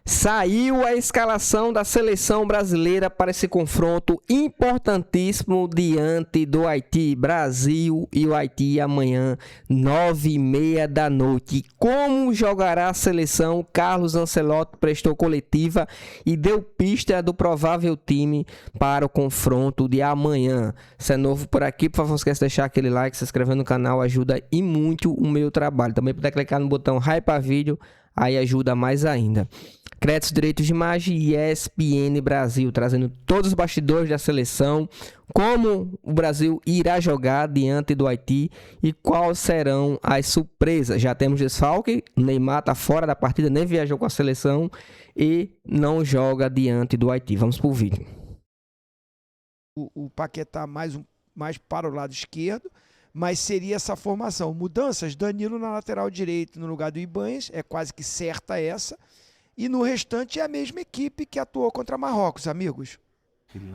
Saiu a escalação da seleção brasileira para esse confronto importantíssimo diante do Haiti. Brasil e o Haiti amanhã, 9h30 da noite. Como jogará a seleção? Carlos Ancelotti prestou coletiva e deu pista do provável time para o confronto de amanhã. Se é novo por aqui, por favor, não esquece de deixar aquele like, se inscrever no canal, ajuda e muito o meu trabalho. Também puder clicar no botão Hypa Vídeo, aí ajuda mais ainda. Créditos Direitos de Imagem e ESPN Brasil, trazendo todos os bastidores da seleção, como o Brasil irá jogar diante do Haiti e quais serão as surpresas. Já temos desfalque, o Neymar está fora da partida, nem viajou com a seleção e não joga diante do Haiti. Vamos para o vídeo. O Paquetá mais para o lado esquerdo, mas seria essa formação. Mudanças, Danilo na lateral direito no lugar do Ibanez, é quase que certa essa. E no restante é a mesma equipe que atuou contra Marrocos, amigos.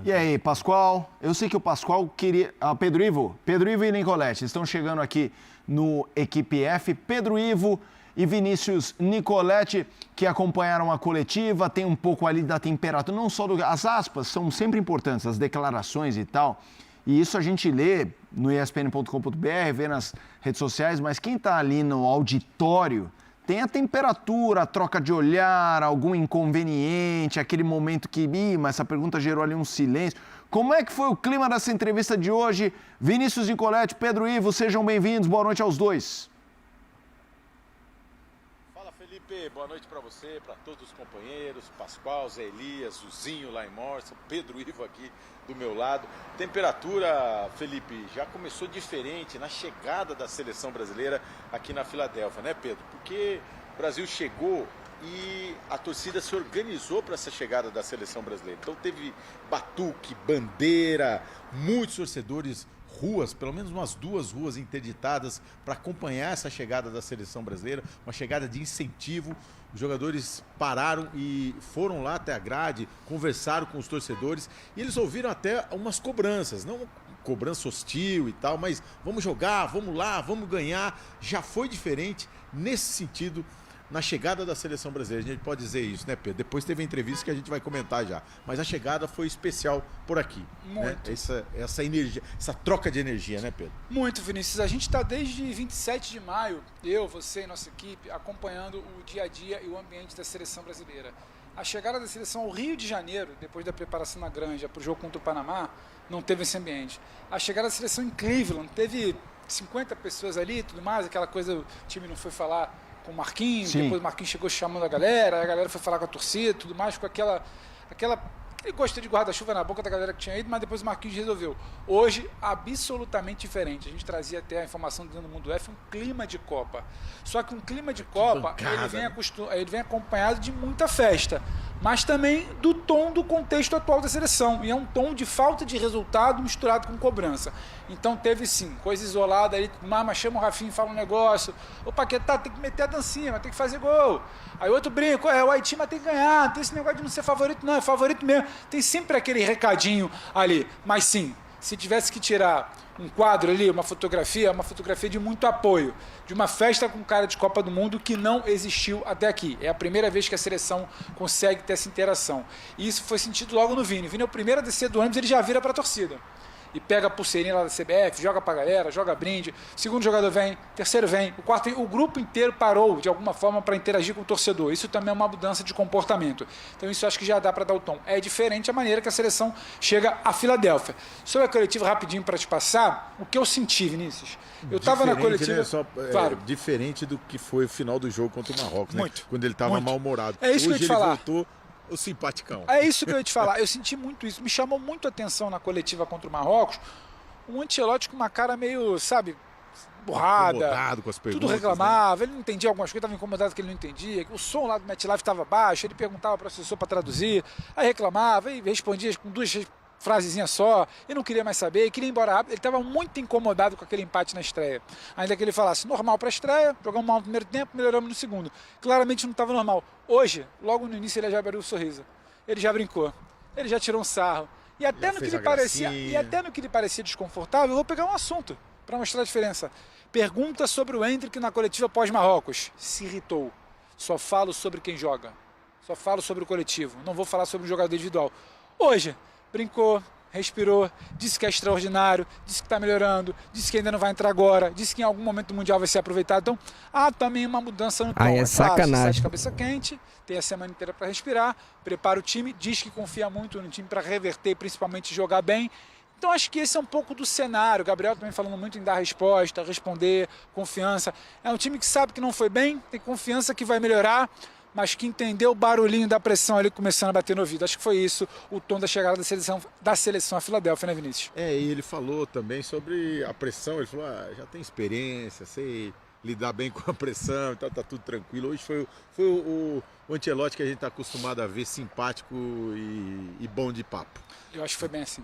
E aí, Pascoal? Eu sei que o Pascoal queria... Pedro Ivo e Nicolete estão chegando aqui no Equipe F. Pedro Ivo e Vinícius Nicolete, que acompanharam a coletiva, tem um pouco ali da temperatura, não só as aspas são sempre importantes, as declarações e tal. E isso a gente lê no espn.com.br, vê nas redes sociais, mas quem está ali no auditório... Tem a temperatura, a troca de olhar, algum inconveniente, aquele momento que, mas essa pergunta gerou ali um silêncio. Como é que foi o clima dessa entrevista de hoje? Vinícius Nicolete, Pedro Ivo, sejam bem-vindos, boa noite aos dois. Fala, Felipe, boa noite para você, para todos os companheiros, Pascoal, Zé Elias, Zuzinho lá em Morsa, Pedro Ivo aqui do meu lado. Temperatura, Felipe, já começou diferente na chegada da seleção brasileira aqui na Filadélfia, né, Pedro? Porque o Brasil chegou e a torcida se organizou para essa chegada da seleção brasileira. Então teve batuque, bandeira, muitos torcedores, ruas, pelo menos umas 2 ruas interditadas para acompanhar essa chegada da seleção brasileira, uma chegada de incentivo. Os jogadores pararam e foram lá até a grade, conversaram com os torcedores e eles ouviram até umas cobranças, não cobrança hostil e tal, mas vamos jogar, vamos lá, vamos ganhar. Já foi diferente nesse sentido na chegada da seleção brasileira, a gente pode dizer isso, né, Pedro? Depois teve a entrevista que a gente vai comentar já, mas a chegada foi especial por aqui. Muito. Né? Essa energia, essa troca de energia, né, Pedro? Muito, Vinícius. A gente está desde 27 de maio, eu, você e nossa equipe, acompanhando o dia a dia e o ambiente da seleção brasileira. A chegada da seleção ao Rio de Janeiro, depois da preparação na Granja para o jogo contra o Panamá, não teve esse ambiente. A chegada da seleção em Cleveland, teve 50 pessoas ali e tudo mais, aquela coisa, o time não foi falar com o Marquinhos, Sim. Depois o Marquinhos chegou chamando a galera foi falar com a torcida, tudo mais, com aquele gosto de guarda-chuva na boca da galera que tinha ido, mas depois o Marquinhos resolveu. Hoje, absolutamente diferente. A gente trazia até a informação do Mundo F, um clima de Copa. Só que um clima de Copa, ele vem acompanhado de muita festa, mas também do tom do contexto atual da seleção. E é um tom de falta de resultado misturado com cobrança. Então teve sim, coisa isolada aí, Mama chama o Rafinha e fala um negócio. O Paquetá tem que meter a dancinha, tem que fazer gol. Aí outro brinco, o Haiti mas tem que ganhar, não tem esse negócio de não ser favorito, não, é favorito mesmo. Tem sempre aquele recadinho ali. Mas sim, se tivesse que tirar um quadro ali, uma fotografia de muito apoio, de uma festa com cara de Copa do Mundo que não existiu até aqui. É a primeira vez que a seleção consegue ter essa interação. E isso foi sentido logo no Vini. O Vini é o primeiro a descer do ônibus, ele já vira para a torcida. E pega a pulseirinha lá da CBF, joga pra galera, joga brinde, segundo jogador vem, terceiro vem, o quarto vem, o grupo inteiro parou de alguma forma para interagir com o torcedor. Isso também é uma mudança de comportamento. Então isso acho que já dá para dar o tom. É diferente a maneira que a seleção chega a Filadélfia. Sobre a coletiva, rapidinho para te passar, o que eu senti, Vinícius? Eu estava na coletiva... Né? Claro. Diferente do que foi o final do jogo contra o Marrocos, né? Muito. Quando ele estava mal-humorado. É isso que eu ia te falar. Voltou o simpaticão. É isso que eu ia te falar. Eu senti muito isso. Me chamou muito a atenção na coletiva contra o Marrocos. Um Ancelotti com uma cara meio, sabe, borrada. Com as perguntas, tudo reclamava. Né? Ele não entendia algumas coisas, estava incomodado que ele não entendia. O som lá do MetLife estava baixo. Ele perguntava para o assessor para traduzir. Aí reclamava e respondia com 2 frasezinha só, e não queria mais saber, queria ir embora rápido. Ele estava muito incomodado com aquele empate na estreia. Ainda que ele falasse, normal para a estreia, jogamos mal no primeiro tempo, melhoramos no segundo. Claramente não estava normal. Hoje, logo no início, ele já abriu o sorriso. Ele já brincou, ele já tirou um sarro. E até, no que lhe parecia desconfortável, eu vou pegar um assunto para mostrar a diferença. Pergunta sobre o Endrick na coletiva pós-Marrocos. Se irritou. Só falo sobre quem joga. Só falo sobre o coletivo, não vou falar sobre o jogador individual. Hoje, brincou, respirou, disse que é extraordinário, disse que está melhorando, disse que ainda não vai entrar agora, disse que em algum momento do Mundial vai ser aproveitado. Então, há também uma mudança no tom. Aí é claro, sacanagem. sai de cabeça quente, tem a semana inteira para respirar, prepara o time, diz que confia muito no time para reverter e principalmente jogar bem. Então, acho que esse é um pouco do cenário. O Gabriel também falando muito em dar resposta, responder, confiança. É um time que sabe que não foi bem, tem confiança que vai melhorar, mas que entendeu o barulhinho da pressão ali começando a bater no ouvido. Acho que foi isso o tom da chegada da seleção a Filadélfia, né, Vinícius? E ele falou também sobre a pressão. Ele falou, já tem experiência, sei lidar bem com a pressão, então tá tudo tranquilo. Hoje foi o Ancelotti que a gente está acostumado a ver, simpático e bom de papo. Eu acho que foi bem assim.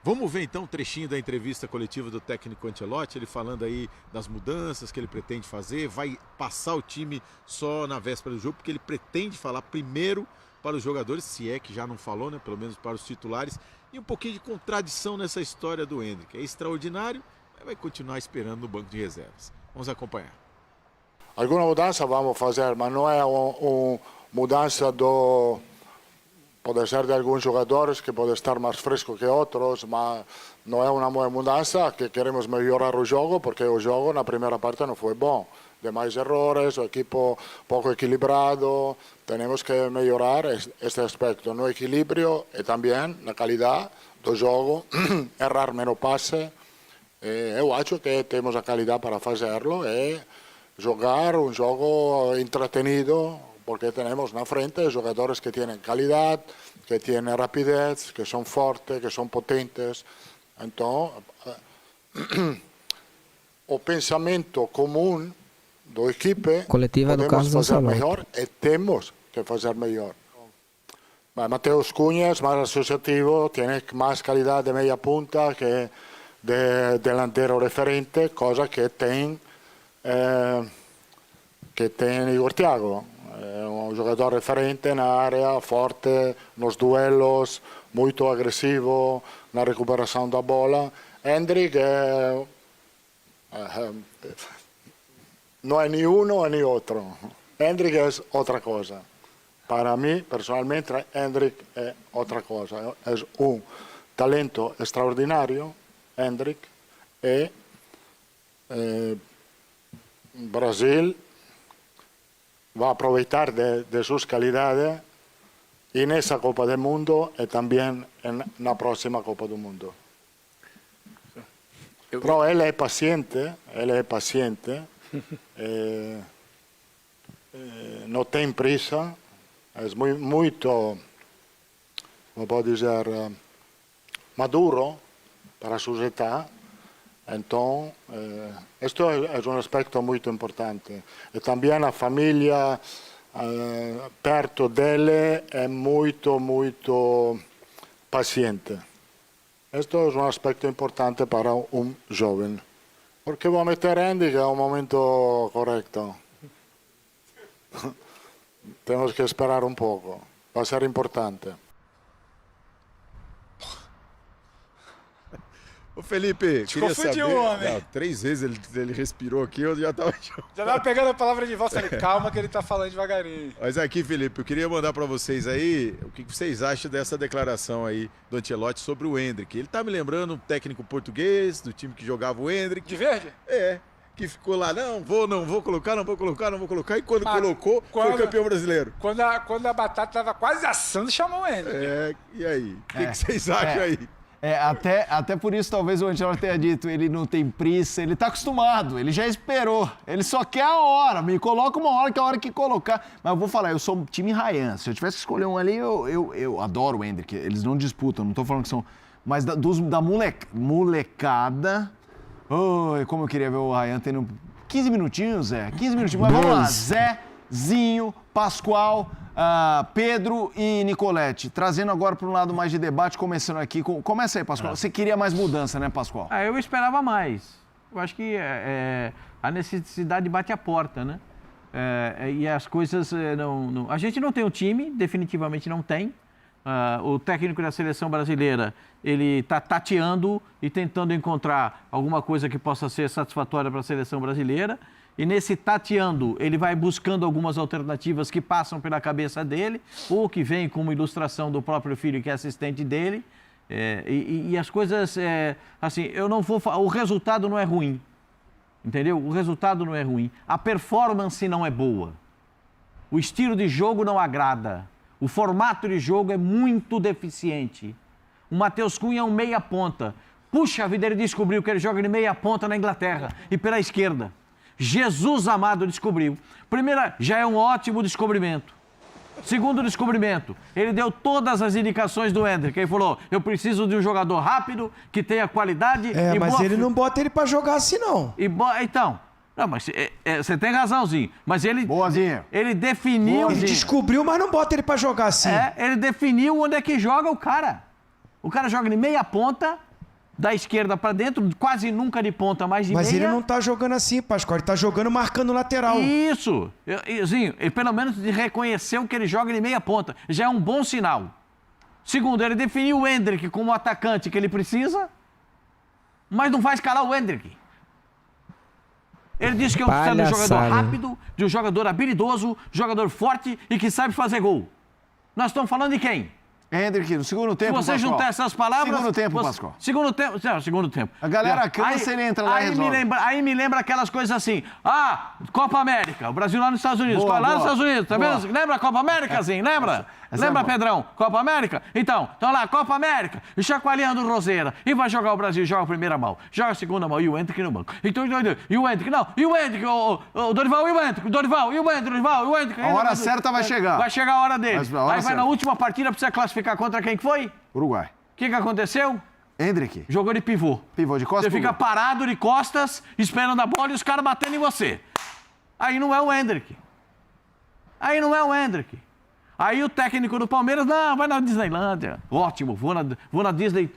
Vamos ver então um trechinho da entrevista coletiva do técnico Ancelotti, ele falando aí das mudanças que ele pretende fazer, vai passar o time só na véspera do jogo, porque ele pretende falar primeiro para os jogadores, se é que já não falou, né, pelo menos para os titulares, e um pouquinho de contradição nessa história do Endrick. É extraordinário, mas vai continuar esperando no banco de reservas. Vamos acompanhar. Alguma mudança vamos fazer, mas não é uma mudança do... Pode ser de alguns jogadores que podem estar mais frescos que outros, mas não é uma mudança que queremos melhorar o jogo, porque o jogo na primeira parte não foi bom. Demais errores, o equipo pouco equilibrado, temos que melhorar este aspecto no equilíbrio e também na qualidade do jogo, errar menos passe. Eu acho que temos a qualidade para fazê-lo e jogar um jogo entretenido, porque tenemos na frente jogadores que tienen calidad, que tienen rapidez, que son fortes, que son potentes. Entonces, o pensamento común do equipe Coletiva do podemos Carlos fazer Ancelotti. melhor e temos que fazer melhor. Mateus Cunha es más asociativo, tiene más calidad de media punta que de delantero referente, cosa que tiene Igor Thiago. Un giocatore referente nell'area, forte nos duellos, molto aggressivo na recuperação da bola. Endrick não é nem uno nem outro. Endrick é outra coisa. Para mim, personalmente, Endrick é outra coisa. É um talento extraordinário, Endrick, e Brasil va a aprovechar de sus calidades en esa Copa del Mundo y también en la próxima Copa del Mundo. Pero él es paciente, no tiene prisa, es muy, como puedo decir, maduro para su edad. Entonces, esto es un aspecto muy importante. Y también la familia perto de él es muy paciente. Esto es un aspecto importante para un joven. Porque voy a meter a Andy que es un momento correcto. Tenemos que esperar un poco. Va a ser importante. Ô Felipe, queria saber... confundiu o homem. Não, 3 vezes ele respirou aqui, eu já tava... Já tava pegando a palavra de volta, falei, calma que ele tá falando devagarinho. Mas aqui, Felipe, eu queria mandar para vocês aí o que vocês acham dessa declaração aí do Ancelotti sobre o Endrick. Ele tá me lembrando um técnico português, do time que jogava o Endrick. De verde? Que ficou lá, não vou colocar, e quando colocou, foi campeão brasileiro. Quando a batata tava quase assando, chamou o Endrick. E aí? O que vocês acham aí? Até por isso talvez o Ancelotti tenha dito, ele não tem pressa, ele tá acostumado, ele já esperou, ele só quer a hora, me coloca uma hora que é a hora que colocar. Mas eu vou falar, eu sou time Ryan, se eu tivesse que escolher um ali, eu adoro o Endrick, eles não disputam, não tô falando que são... Mas da molecada, como eu queria ver o Ryan tendo 15 minutinhos, 15 minutinhos, mas vamos lá, Zezinho, Pascoal... Pedro e Nicolete, trazendo agora para um lado mais de debate, começando aqui. Começa aí, Pascoal. Você queria mais mudança, né, Pascoal? Eu esperava mais. Eu acho que a necessidade bate à porta, né? E as coisas não... A gente não tem um time, definitivamente não tem. O técnico da seleção brasileira, ele está tateando e tentando encontrar alguma coisa que possa ser satisfatória para a seleção brasileira. E nesse tateando, ele vai buscando algumas alternativas que passam pela cabeça dele, ou que vem como ilustração do próprio filho, que é assistente dele. E as coisas, assim, eu não vou falar, o resultado não é ruim, entendeu? O resultado não é ruim. A performance não é boa. O estilo de jogo não agrada. O formato de jogo é muito deficiente. O Matheus Cunha é um meia ponta. Puxa vida, ele descobriu que ele joga de meia ponta na Inglaterra e pela esquerda. Jesus amado descobriu. Primeira, já é um ótimo descobrimento. Segundo descobrimento, ele deu todas as indicações do Endrick. Ele falou, eu preciso de um jogador rápido, que tenha qualidade... mas ele não bota ele pra jogar assim, não. Então, não, mas você tem razãozinho. Mas ele... Boazinha. Ele definiu... Ele descobriu, mas não bota ele pra jogar assim. Ele definiu onde é que joga o cara. O cara joga de meia ponta... Da esquerda para dentro, quase nunca de ponta, mais de meia. Mas ele não tá jogando assim, Pascoal. Ele tá jogando marcando lateral. Isso. Ele pelo menos reconheceu que ele joga de meia ponta. Já é um bom sinal. Segundo, ele definiu o Endrick como o atacante que ele precisa, mas não vai escalar o Endrick. Ele disse que eu preciso de um jogador rápido, de um jogador habilidoso, jogador forte e que sabe fazer gol. Nós estamos falando de quem? Endrick, no segundo tempo, Se você Pascoal. juntar essas palavras... Segundo tempo, Pascoal. Segundo tempo. A galera cansa, ele entra lá e resolve. Aí me lembra aquelas coisas assim. Copa América, o Brasil lá nos Estados Unidos. Boa, lá boa. nos Estados Unidos, tá Boa. vendo? Lembra a Copa América, assim? Lembra? Essa Lembra, é boa. Pedrão? Copa América? Então lá, Copa América, e chacoalhando o Roseira. E vai jogar o Brasil, joga a primeira mão, joga a segunda mão, e o Endrick no banco. Então, e o Endrick, o Dorival, e o Endrick, Dorival. A hora certa vai chegar. Vai chegar a hora dele. Mas a hora Aí vai certa. na última partida, precisa classificar contra quem que foi? Uruguai. O que aconteceu? Endrick. Jogou de pivô. Pivô de costas. Você fica parado de costas, esperando a bola e os caras batendo em você. Aí não é o Endrick. Aí o técnico do Palmeiras, não, vai na Disneylândia. Ótimo, vou na Disney,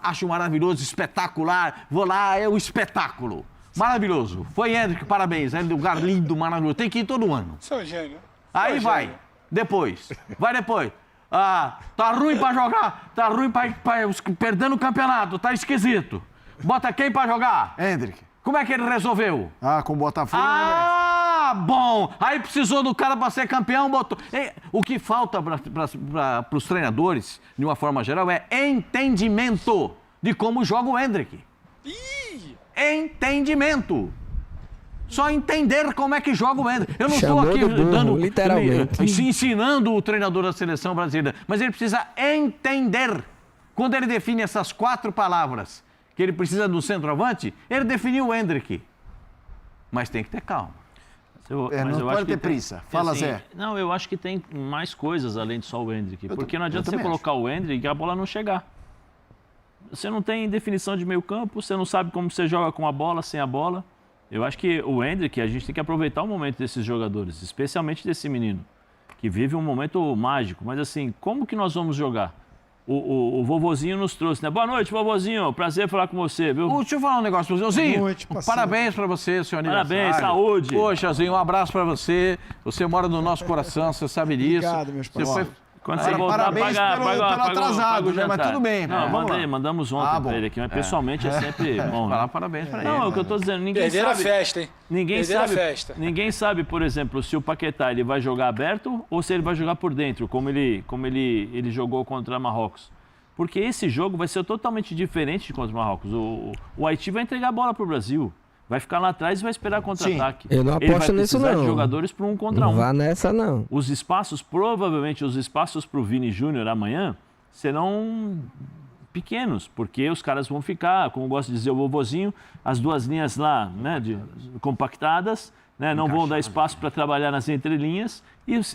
acho maravilhoso, espetacular. Vou lá, é o espetáculo. Maravilhoso. Foi Endrick, parabéns. É um lugar lindo, maravilhoso. Tem que ir todo ano. Sou gênio. Aí vai. Depois. Tá ruim pra jogar. Tá ruim pra perdendo o campeonato. Tá esquisito. Bota quem pra jogar? Endrick. Como é que ele resolveu? Com o Botafogo. Bom. Aí precisou do cara pra ser campeão, botou. O que falta para os treinadores, de uma forma geral, é entendimento de como joga o Endrick. Entendimento. Só entender como é que joga o Endrick. Eu não estou aqui literalmente. ensinando o treinador da seleção brasileira, mas ele precisa entender. Quando ele define essas 4 palavras, que ele precisa do centroavante, ele definiu o Endrick. Mas tem que ter calma. Não pode ter pressa. Fala, assim, Zé. Não, eu acho que tem mais coisas além de só o Endrick. Porque não adianta você também colocar o Endrick e a bola não chegar. Você não tem definição de meio campo, você não sabe como você joga com a bola, sem a bola. Eu acho que o Endrick, a gente tem que aproveitar o momento desses jogadores, especialmente desse menino, que vive um momento mágico. Mas assim, como que nós vamos jogar? O vovozinho nos trouxe, né? Boa noite, vovozinho. Prazer falar com você, viu? Deixa eu falar um negócio pra você. Zinho, Boa noite, parceiro. parabéns pra você, seu aniversário. Parabéns, saúde. Poxa, Zinho, um abraço pra você. Você mora no nosso coração, você sabe disso. Obrigado, meus Você parceiros. foi... Quando você voltar, parabéns pelo atrasado, né? Mas tudo bem. Não, Vamos lá. mandamos ontem pra ele aqui, mas pessoalmente é sempre bom. Falar Né? parabéns pra ele. Não, é o que eu tô dizendo. Ninguém Perderam a sabe. festa, hein? Ninguém sabe, por exemplo, se o Paquetá ele vai jogar aberto ou se ele vai jogar por dentro, como ele jogou contra Marrocos. Porque esse jogo vai ser totalmente diferente de contra o Marrocos. O Haiti vai entregar a bola pro Brasil. Vai ficar lá atrás e vai esperar contra-ataque. Eu não aposto nisso, Ele vai precisar não. de jogadores para 1 contra 1. Não vá nessa, não. Os espaços, provavelmente os espaços para o Vini Júnior amanhã serão pequenos, porque os caras vão ficar, como gosta de dizer o vovozinho, as 2 linhas lá, né, compactadas, né, não vão dar espaço para trabalhar nas entrelinhas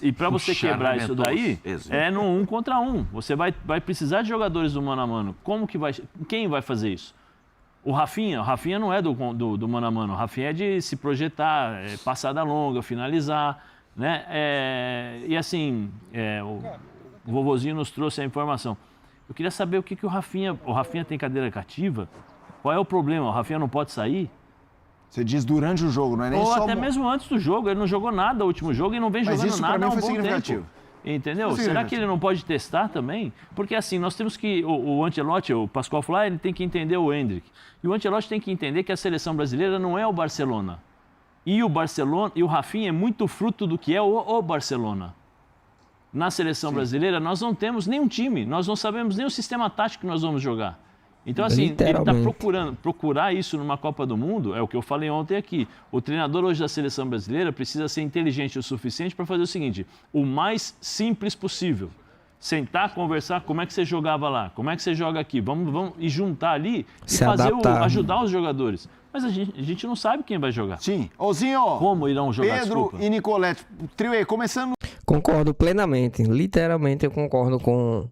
e para você quebrar isso daí, é no 1 contra 1. Você vai precisar de jogadores do mano a mano. Quem vai fazer isso? O Rafinha não é do mano a mano. O Rafinha é de se projetar, passada longa, finalizar, né? E assim, o vovozinho nos trouxe a informação. Eu queria saber o que o Rafinha tem cadeira cativa? Qual é o problema? O Rafinha não pode sair? Você diz durante o jogo, não é nem Ou só... até mesmo antes do jogo. Ele não jogou nada no último jogo e não vem Mas jogando isso pra nada mim há um foi bom significativo. tempo. Entendeu? Foi Será significativo. que ele não pode testar também? Porque assim, nós temos que... O Ancelotti, o Pascoal Fly, ele tem que entender o Endrick. E o Ancelotti tem que entender que a seleção brasileira não é o Barcelona. E o Barcelona, e o Rafinha é muito fruto do que é o Barcelona. Na seleção brasileira, nós não temos nenhum time, nós não sabemos nem o sistema tático que nós vamos jogar. Então, assim, ele está procurar isso numa Copa do Mundo, é o que eu falei ontem aqui. O treinador hoje da seleção brasileira precisa ser inteligente o suficiente para fazer o seguinte, o mais simples possível. Sentar, conversar, como é que você jogava lá, como é que você joga aqui, vamos e juntar ali e fazer ajudar os jogadores. Mas a gente não sabe quem vai jogar. Sim. Ozinho, como irão jogar? Pedro e Nicolete, trio aí, começando... Concordo plenamente, literalmente eu concordo com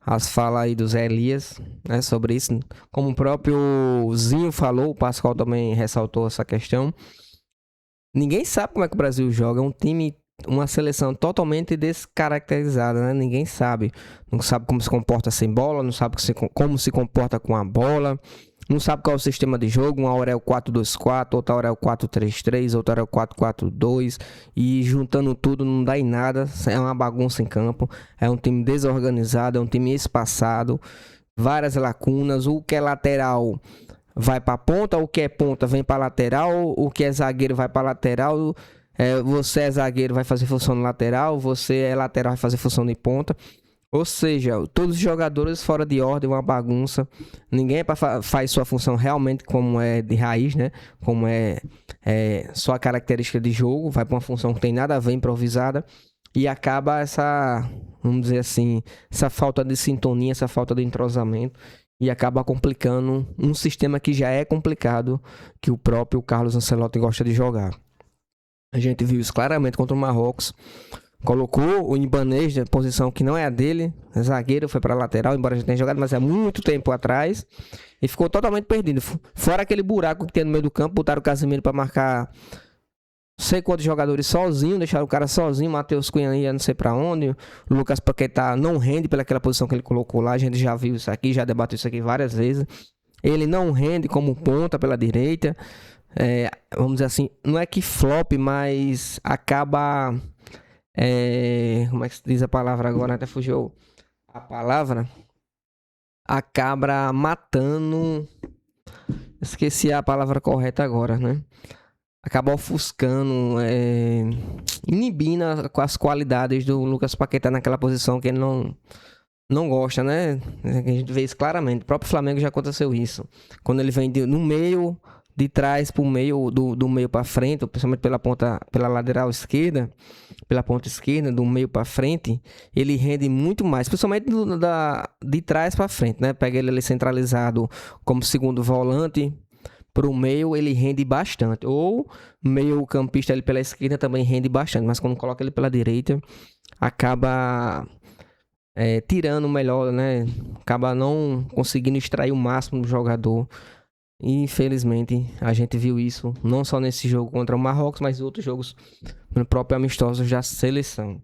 as falas aí do Zé Elias, né, sobre isso. Como o próprio Zinho falou, o Pascoal também ressaltou essa questão. Ninguém sabe como é que o Brasil joga, é um time... Uma seleção totalmente descaracterizada, né? Ninguém sabe. Não sabe como se comporta sem bola, não sabe como se comporta com a bola, não sabe qual é o sistema de jogo. Uma hora é o 4-2-4, outra hora é o 4-3-3, outra hora é o 4-4-2. E juntando tudo não dá em nada. É uma bagunça em campo. É um time desorganizado, é um time espaçado. Várias lacunas. O que é lateral vai para ponta, o que é ponta vem para lateral, o que é zagueiro vai para lateral. Você é zagueiro, vai fazer função no lateral. Você é lateral, vai fazer função de ponta. Ou seja, todos os jogadores fora de ordem, uma bagunça. Ninguém faz sua função realmente como é de raiz, né? Como é sua característica de jogo. Vai para uma função que não tem nada a ver, improvisada. E acaba essa, vamos dizer assim, essa falta de sintonia, essa falta de entrosamento. E acaba complicando um sistema que já é complicado, que o próprio Carlos Ancelotti gosta de jogar. A gente viu isso claramente contra o Marrocos. Colocou o Ibanez na posição que não é a dele. Zagueiro, foi para lateral, embora já tenha jogado, mas há muito tempo atrás. E ficou totalmente perdido. Fora aquele buraco que tem no meio do campo, botaram o Casemiro para marcar não sei quantos jogadores sozinho, deixaram o cara sozinho. Matheus Cunha ia não sei para onde. O Lucas Paquetá não rende pelaquela posição que ele colocou lá. A gente já viu isso aqui, já debateu isso aqui várias vezes. Ele não rende como ponta pela direita. Vamos dizer assim, não é que flop, mas acaba... como é que se diz a palavra agora? Até fugiu a palavra. Acaba matando... Esqueci a palavra correta agora, né? Acaba ofuscando, inibindo as qualidades do Lucas Paquetá naquela posição que ele não gosta, né? A gente vê isso claramente. O próprio Flamengo já aconteceu isso. Quando ele vem no meio... de trás para o meio, do meio para frente, principalmente pela lateral esquerda, pela ponta esquerda, do meio para frente, ele rende muito mais, principalmente de trás para frente, né? Pega ele ali centralizado como segundo volante, para o meio ele rende bastante, ou meio campista ali pela esquerda também rende bastante, mas quando coloca ele pela direita, acaba tirando o melhor, né? Acaba não conseguindo extrair o máximo do jogador. E infelizmente a gente viu isso não só nesse jogo contra o Marrocos, mas em outros jogos no próprio amistosos da seleção.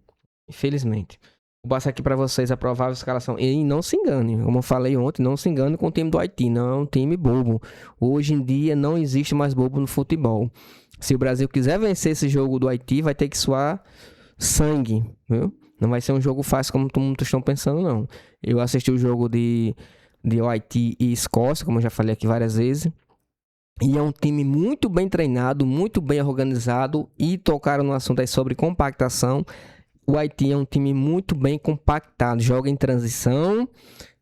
Infelizmente. Vou passar aqui para vocês a provável escalação. E não se engane, como eu falei ontem, não se engane com o time do Haiti. Não é um time bobo. Hoje em dia não existe mais bobo no futebol. Se o Brasil quiser vencer esse jogo do Haiti, vai ter que suar sangue, viu? Não vai ser um jogo fácil como muitos estão pensando, não. Eu assisti o jogo de Haiti e Escócia, como eu já falei aqui várias vezes. E é um time muito bem treinado, muito bem organizado. E tocaram no assunto aí sobre compactação. O Haiti é um time muito bem compactado, joga em transição.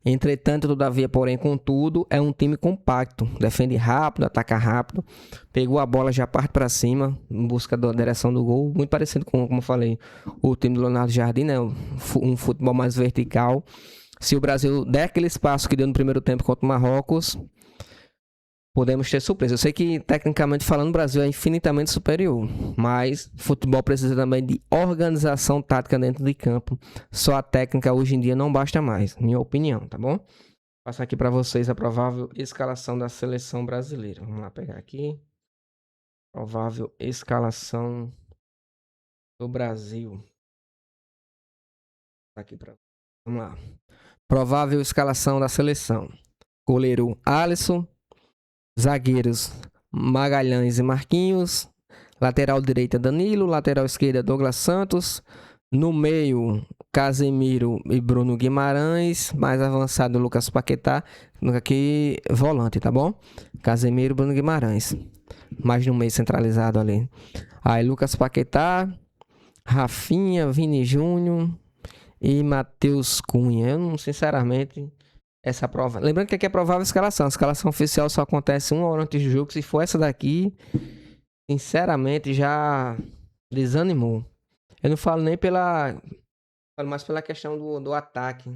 Entretanto, todavia, porém, contudo, é um time compacto. Defende rápido, ataca rápido. Pegou a bola, já parte para cima, em busca da direção do gol. Muito parecido com, como eu falei, o time do Leonardo Jardim, né? Um futebol mais vertical. Se o Brasil der aquele espaço que deu no primeiro tempo contra o Marrocos, podemos ter surpresa. Eu sei que, tecnicamente falando, o Brasil é infinitamente superior, mas futebol precisa também de organização tática dentro de campo. Só a técnica hoje em dia não basta mais, minha opinião, tá bom? Vou passar aqui para vocês a provável escalação da seleção brasileira. Vamos lá pegar aqui. Provável escalação do Brasil. Aqui para. Vamos lá. Provável escalação da seleção. Goleiro Alisson. Zagueiros Magalhães e Marquinhos. Lateral direita Danilo. Lateral esquerda Douglas Santos. No meio Casemiro e Bruno Guimarães. Mais avançado Lucas Paquetá. Aqui volante, tá bom? Casemiro e Bruno Guimarães. mais de um mês centralizado ali. Aí Lucas Paquetá, Rafinha, Vini Júnior e Matheus Cunha. Eu não, sinceramente, essa prova... Lembrando que aqui é provável a escalação. A escalação oficial só acontece 1 hora antes do jogo. Se for essa daqui, sinceramente, já desanimou. Eu não falo nem pela... Falo mais pela questão do ataque.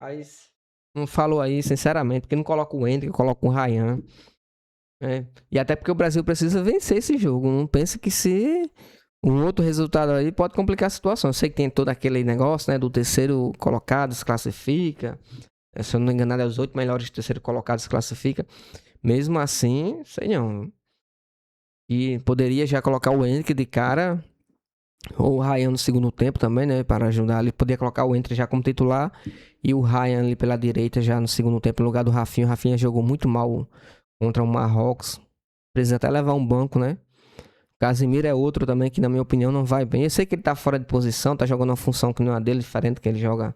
Mas não falo aí, sinceramente, porque não coloca o Hendrick, coloca o Ryan. E até porque o Brasil precisa vencer esse jogo. Não pense que se um outro resultado aí pode complicar a situação. Eu sei que tem todo aquele negócio, né, do terceiro colocado se classifica. Se eu não me engano, é os 8 melhores terceiro colocados se classifica. Mesmo assim, sei não. E poderia já colocar o Hendrick de cara, ou o Ryan no segundo tempo também, né, para ajudar ali. Podia colocar o Hendrick já como titular e o Ryan ali pela direita já no segundo tempo no lugar do Rafinha. O Rafinha jogou muito mal contra o Marrocos. Precisa até levar um banco, né? O Casemiro é outro também que, na minha opinião, não vai bem. Eu sei que ele tá fora de posição, tá jogando uma função que não é dele, diferente que ele joga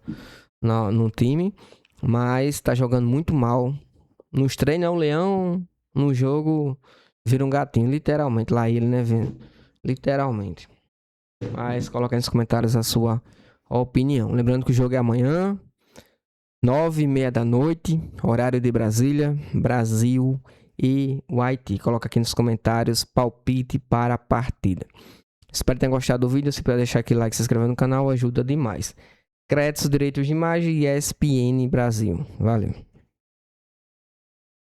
no time, mas tá jogando muito mal. Nos treinos é um leão, no jogo vira um gatinho, literalmente. Lá ele, né? Literalmente. Mas coloca aí nos comentários a sua opinião. Lembrando que o jogo é amanhã, 9h30 da noite, horário de Brasília, Brasil e o Haiti. Coloca aqui nos comentários palpite para a partida. Espero que tenham gostado do vídeo. Se puder deixar aquele like e se inscrever no canal, ajuda demais. Créditos, direitos de imagem e ESPN Brasil. Valeu.